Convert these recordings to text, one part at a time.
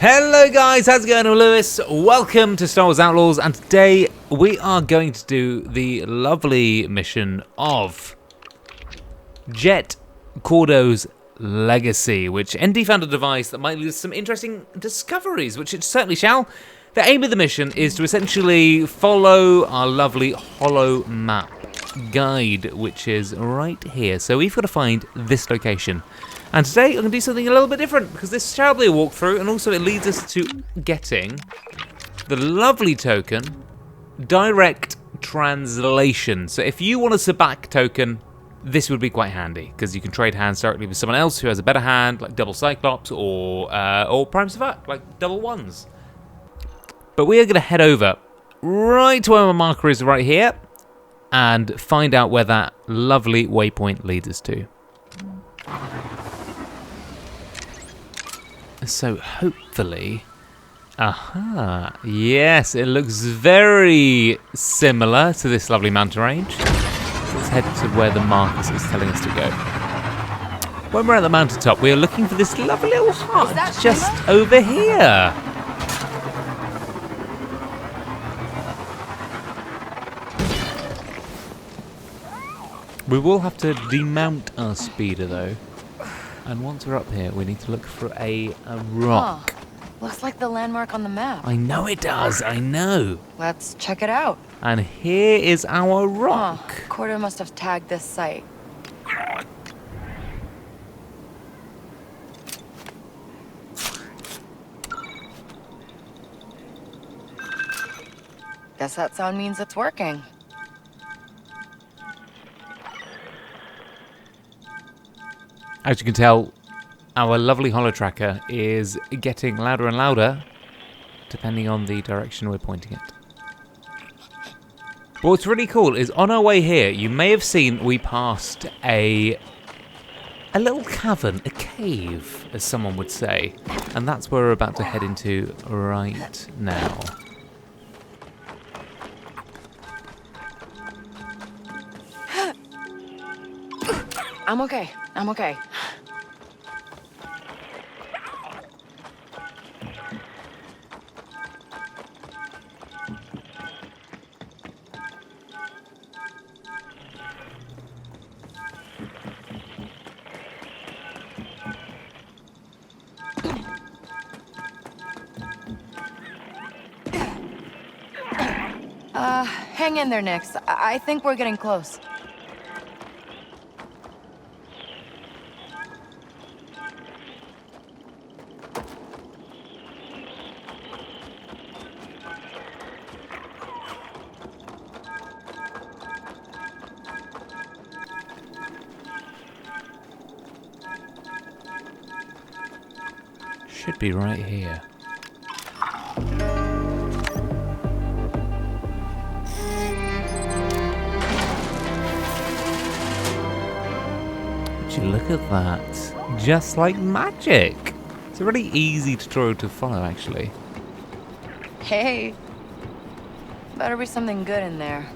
Hello guys, how's it going? I'm Lewis. Welcome to Star Wars Outlaws, and today we are going to do the lovely mission of Jet Kordo's Legacy, which ND found a device that might lead to some interesting discoveries, which it certainly shall. The aim of the mission is to essentially follow our lovely holo map guide, which is right here. So we've got to find this location. And today I'm going to do something a little bit different, because this shall be a walkthrough, and also it leads us to getting the lovely token, direct translation. So if you want a Sabacc token, this would be quite handy, because you can trade hands directly with someone else who has a better hand, like double Cyclops or Prime Sabacc, like double ones. But we are going to head over right to where my marker is right here, and find out where that lovely waypoint leads us to. So hopefully, yes, it looks very similar to this lovely mountain range. Let's head to where the marker is telling us to go. When we're at the mountaintop, we are looking for this lovely little hut just over here. We will have to demount our speeder though. And once we're up here, we need to look for a rock. Looks like the landmark on the map. I know it does, I know. Let's check it out. And here is our rock. Kordo must have tagged this site. Guess that sound means it's working. As you can tell, our lovely holo tracker is getting louder and louder, depending on the direction we're pointing it. But what's really cool is on our way here, you may have seen we passed a little cavern, a cave, as someone would say. And that's where we're about to head into right now. I'm okay. I'm okay. Hang in there, Nix. I think we're getting close. Should be right here. Would you look at that? Just like magic. It's a really easy tutorial to follow, actually. Hey. Better be something good in there.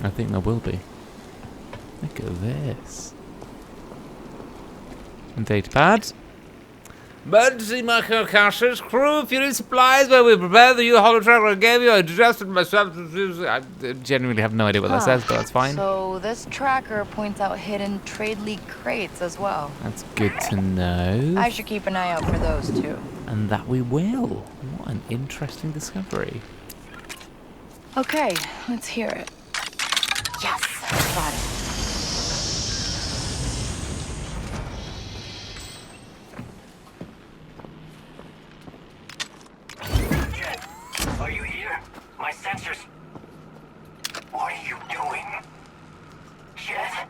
I think there will be. Look at this. Datapad. Emergency microcaches, crew, if you need supplies where we prepare the new holo tracker I gave you, I adjusted myself. I genuinely have no idea what that says, but that's fine. So this tracker points out hidden trade league crates as well. That's good to know. I should keep an eye out for those too. And that we will. What an interesting discovery. Okay, let's hear it. Yes, got it. Are you here? My sensors... What are you doing? Jet?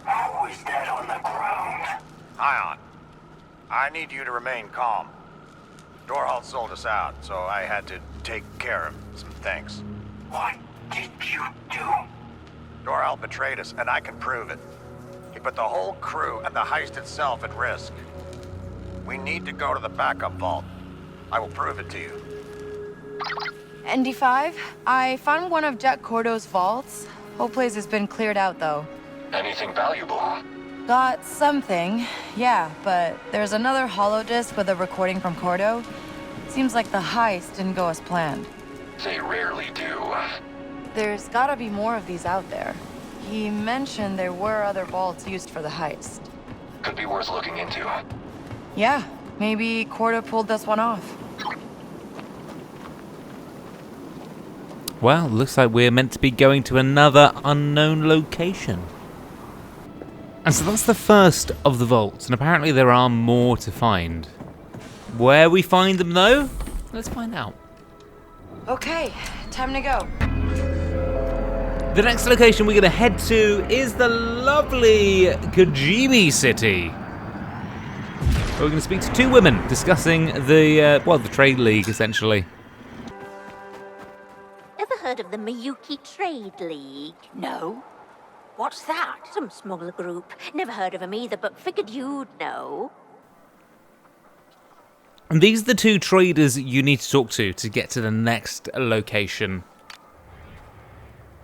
Who is that on the ground? Ion, I need you to remain calm. Dorhalt sold us out, so I had to take care of some things. What did you do? Dorhalt betrayed us, and I can prove it. He put the whole crew and the heist itself at risk. We need to go to the backup vault. I will prove it to you. ND5, I found one of Jet Kordo's vaults. Whole place has been cleared out, though. Anything valuable? Got something, yeah, but there's another holodisc with a recording from Kordo. Seems like the heist didn't go as planned. They rarely do. There's gotta be more of these out there. He mentioned there were other vaults used for the heist. Could be worth looking into. Yeah, maybe Kordo pulled this one off. Well, looks like we're meant to be going to another unknown location. And so that's the first of the vaults, and apparently there are more to find. Where we find them, though? Let's find out. Okay, time to go. The next location we're going to head to is the lovely Kijimi city. We're going to speak to two women discussing the trade league, essentially. Ever heard of the Miyuki Trade League? No. What's that? Some smuggler group. Never heard of them either, but figured you'd know. And these are the two traders you need to talk to get to the next location.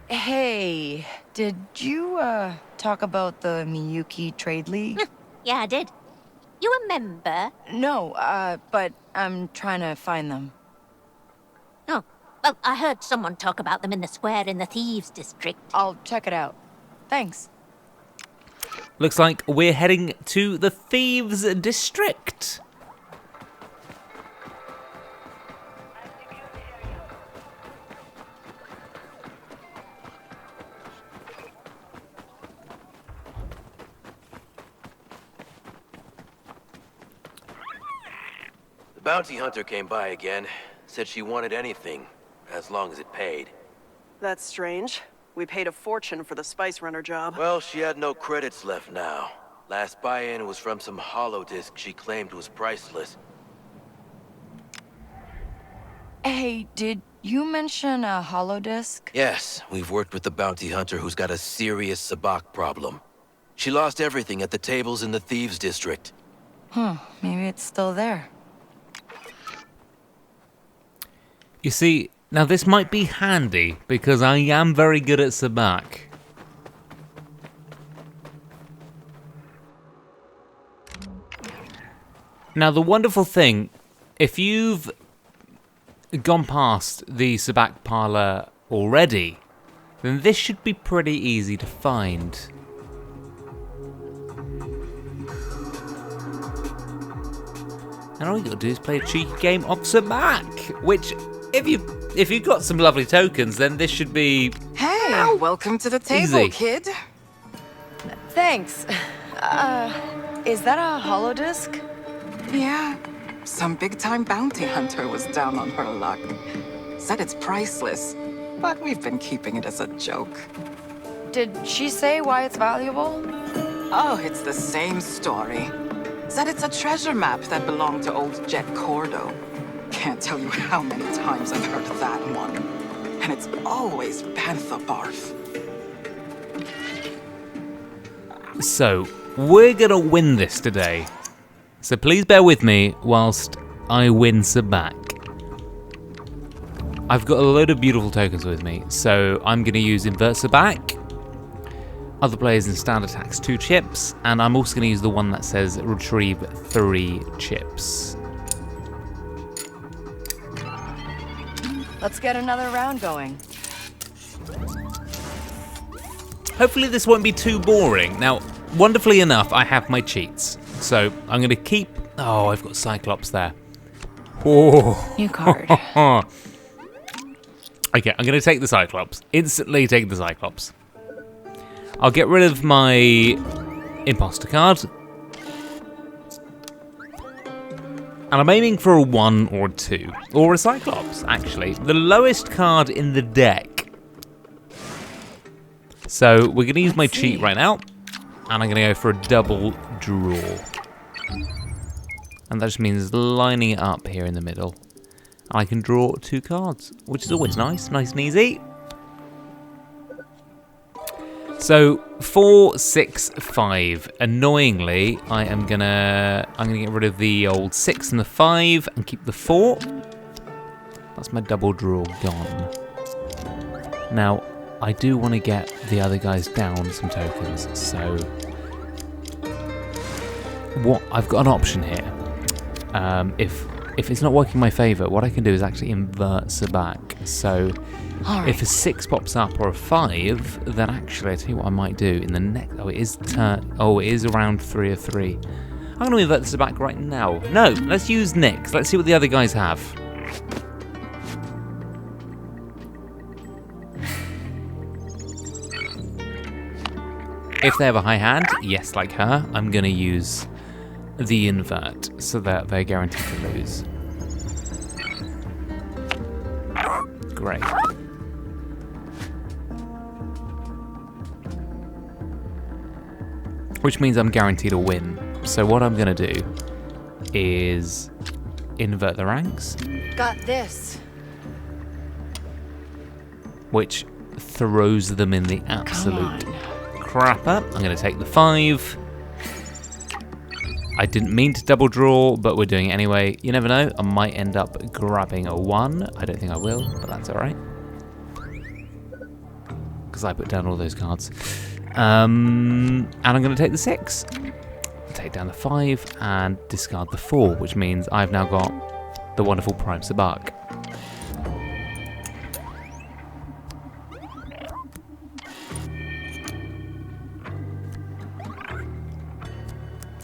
Hey, did you, talk about the Miyuki Trade League? Yeah, I did. You a member? No, but I'm trying to find them. Oh, well, I heard someone talk about them in the square in the Thieves District. I'll check it out. Thanks. Looks like we're heading to the Thieves District. The bounty hunter came by again. Said she wanted anything, as long as it paid. That's strange. We paid a fortune for the Spice Runner job. Well, she had no credits left now. Last buy-in was from some holodisc she claimed was priceless. Hey, did you mention a holodisc? Yes, we've worked with the bounty hunter who's got a serious Sabacc problem. She lost everything at the tables in the Thieves District. Maybe it's still there. You see, now this might be handy because I am very good at Sabacc. Now the wonderful thing, if you've gone past the Sabacc parlor already, then this should be pretty easy to find. And all you gotta do is play a cheeky game of Sabacc, which if you've got some lovely tokens, then this should be Hey, welcome to the table, easy. kid. Thanks. Is that a holodisc? Yeah, some big-time bounty hunter was down on her luck. Said it's priceless, but we've been keeping it as a joke. Did she say why it's valuable? Oh, it's the same story. Said it's a treasure map that belonged to old Jet Kordo. Can't tell you how many times I've heard that one. And it's always bantha barf. So, we're gonna win this today. So please bear with me whilst I win Sabacc. I've got a load of beautiful tokens with me, so I'm gonna use Invert Sabacc. Other players in Stand Attacks 2 chips, and I'm also gonna use the one that says Retrieve 3 chips. Let's get another round going. Hopefully this won't be too boring. Now, wonderfully enough, I have my cheats. So I'm going to keep... Oh, I've got Cyclops there. Oh. New card. Okay, I'm going to take the Cyclops. Instantly take the Cyclops. I'll get rid of my Imposter card. And I'm aiming for a 1 or a 2. Or a Cyclops, actually. The lowest card in the deck. So we're going to use my cheat right now. And I'm going to go for a double draw. And that just means lining it up here in the middle. And I can draw 2 cards, which is always nice. Nice and easy. So 4, 6, 5. Annoyingly, I'm gonna get rid of the old 6 and the 5 and keep the 4. That's my double draw gone. Now, I do want to get the other guys down some tokens, so what I've got an option here. If it's not working in my favour, what I can do is actually invert Sabacc. So if a 6 pops up or a 5, then actually I tell you what I might do in the next. Oh, it is around 3 of 3. I'm going to invert the Sabacc right now. No, let's use Nick's. Let's see what the other guys have. If they have a high hand, yes, like her, I'm going to use the invert so that they're guaranteed to lose. Great. Which means I'm guaranteed a win. So what I'm going to do is invert the ranks. Got this. Which throws them in the absolute crapper. I'm going to take the 5. I didn't mean to double draw, but we're doing it anyway. You never know, I might end up grabbing a 1. I don't think I will, but that's alright. Because I put down all those cards. And I'm going to take the 6. Take down the 5 and discard the 4, which means I've now got the wonderful Prime Sabacc.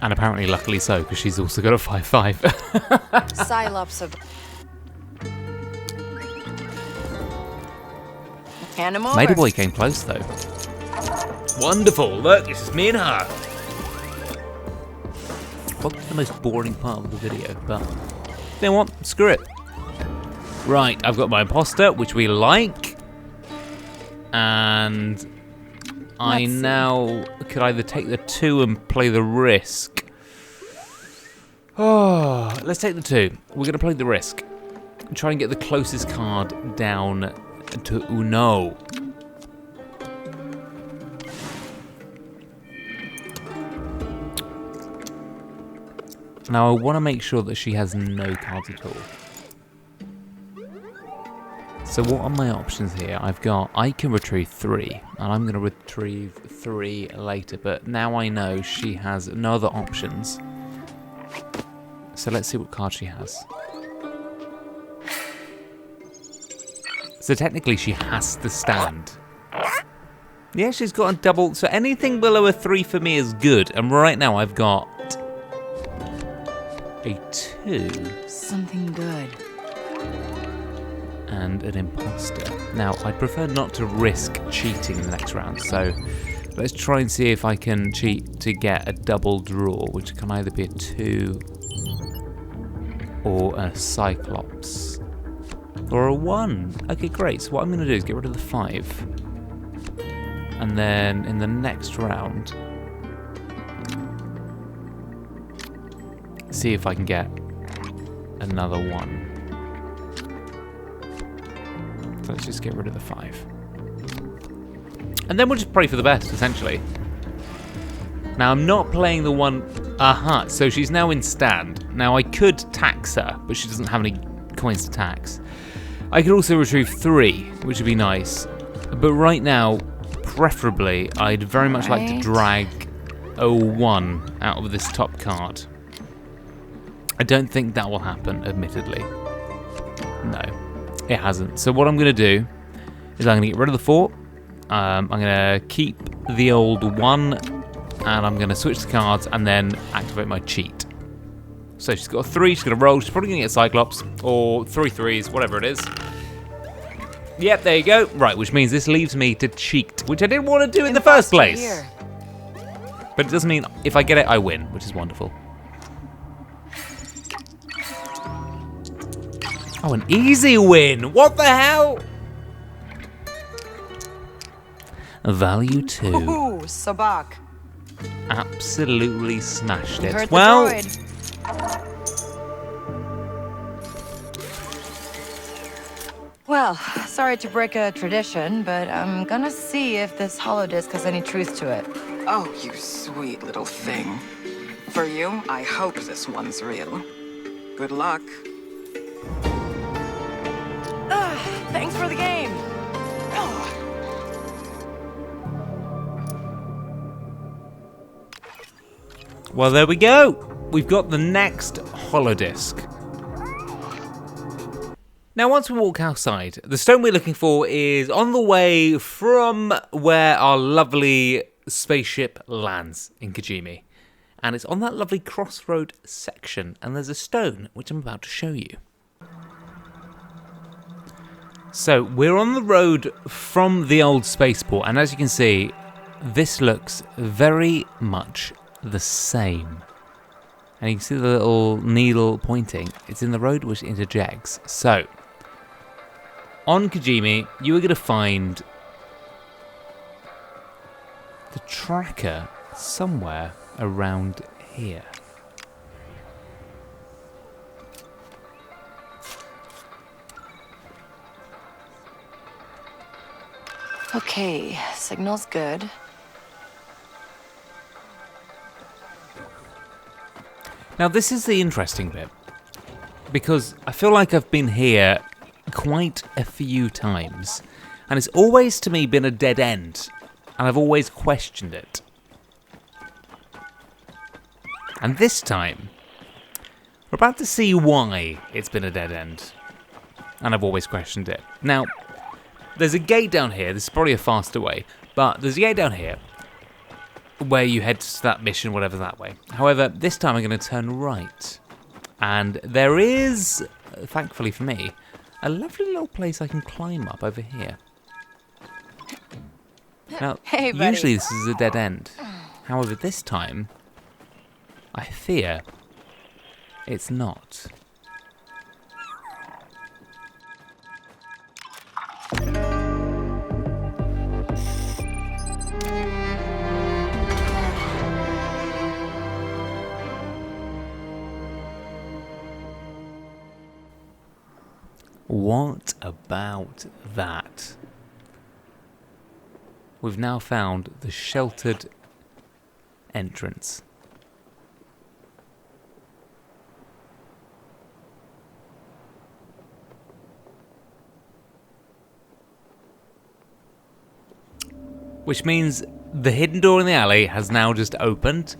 And apparently, luckily so, because she's also got a 5/5. Cylops of Animal. Maiden Boy came close though. Wonderful! Look, this is me and her. Probably the most boring part of the video, but you know what? Screw it. Right, I've got my imposter, which we like, and I now could either take the 2 and play the risk. Oh, let's take the 2. We're going to play the risk. Try and get the closest card down to Uno. Now I want to make sure that she has no cards at all. So what are my options here? I can retrieve 3, and I'm going to retrieve 3 later, but now I know she has no other options. So let's see what card she has. So technically she has to stand. Yeah, she's got a double, so anything below a 3 for me is good, and right now I've got a 2. Something good. And an imposter. Now, I'd prefer not to risk cheating in the next round, so let's try and see if I can cheat to get a double draw, which can either be a 2 or a Cyclops. Or a 1. Okay, great. So what I'm going to do is get rid of the 5. And then in the next round, see if I can get another 1. So let's just get rid of the 5. And then we'll just pray for the best, essentially. Now, I'm not playing the 1... Aha, so she's now in stand. Now, I could tax her, but she doesn't have any coins to tax. I could also retrieve 3, which would be nice. But right now, preferably, I'd very much like to drag a 1 out of this top card. I don't think that will happen, admittedly. No, it hasn't. So what I'm going to do is I'm going to get rid of the 4. I'm going to keep the old 1, and I'm going to switch the cards and then activate my cheat. So she's got a 3, she's going to roll, she's probably going to get Cyclops, or 3 3s, whatever it is. Yep, there you go. Right, which means this leaves me to cheat, which I didn't want to do in the first place. Here. But it doesn't mean if I get it, I win, which is wonderful. Oh, an easy win! What the hell? Value 2. Ooh, Sabacc. Absolutely smashed it. Heard the well, droid. Well, sorry to break a tradition, but I'm gonna see if this holodisc has any truth to it. Oh, you sweet little thing. For you, I hope this one's real. Good luck. Thanks for the game. Well, there we go. We've got the next holodisc. Now, once we walk outside, the stone we're looking for is on the way from where our lovely spaceship lands in Kijimi. And it's on that lovely crossroad section, and there's a stone which I'm about to show you. So, we're on the road from the old spaceport, and as you can see, this looks very much the same. And you can see the little needle pointing. It's in the road which interjects. So, on Kijimi, you are going to find the tracker somewhere around here. Okay, signal's good. Now, this is the interesting bit, because I feel like I've been here quite a few times, and it's always to me been a dead end, and I've always questioned it. And this time, we're about to see why it's been a dead end, and I've always questioned it. Now, there's a gate down here. This is probably a faster way, but there's a gate down here where you head to that mission, whatever, that way. However, this time I'm going to turn right, and there is, thankfully for me, a lovely little place I can climb up over here. Now, Hey, buddy. usually this is a dead end. However, this time, I fear it's not. What about that? We've now found the sheltered entrance. Which means the hidden door in the alley has now just opened,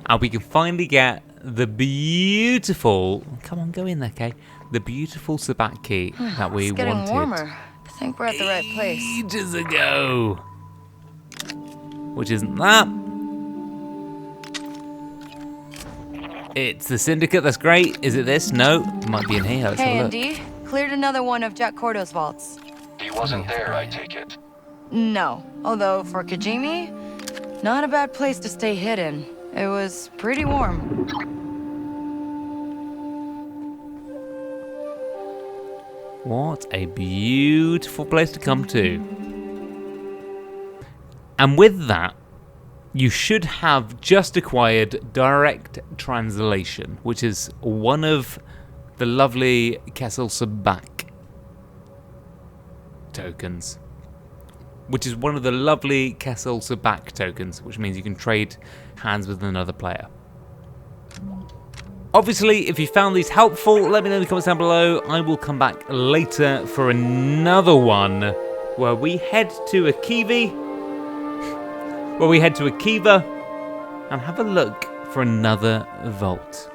and we can finally get the beautiful... Come on, go in there, Kay. The beautiful Sabacc key that we It's getting wanted warmer. I think we're at the right place. ages ago. Which isn't that. It's the syndicate, that's great. Is it this? No, it might be in here. Let's Hey, have a look. Andy. Cleared another one of Jet Kordo's vaults. He wasn't there, I take it. No. Although, for Kijimi, not a bad place to stay hidden. It was pretty warm. What a beautiful place to come to. And with that, you should have just acquired direct translation, which is one of the lovely Sebacc tokens. Which is one of the lovely Sebacc tokens, which means you can trade hands with another player. Obviously, if you found these helpful, let me know in the comments down below. I will come back later for another one where we head to Akiva, and have a look for another vault.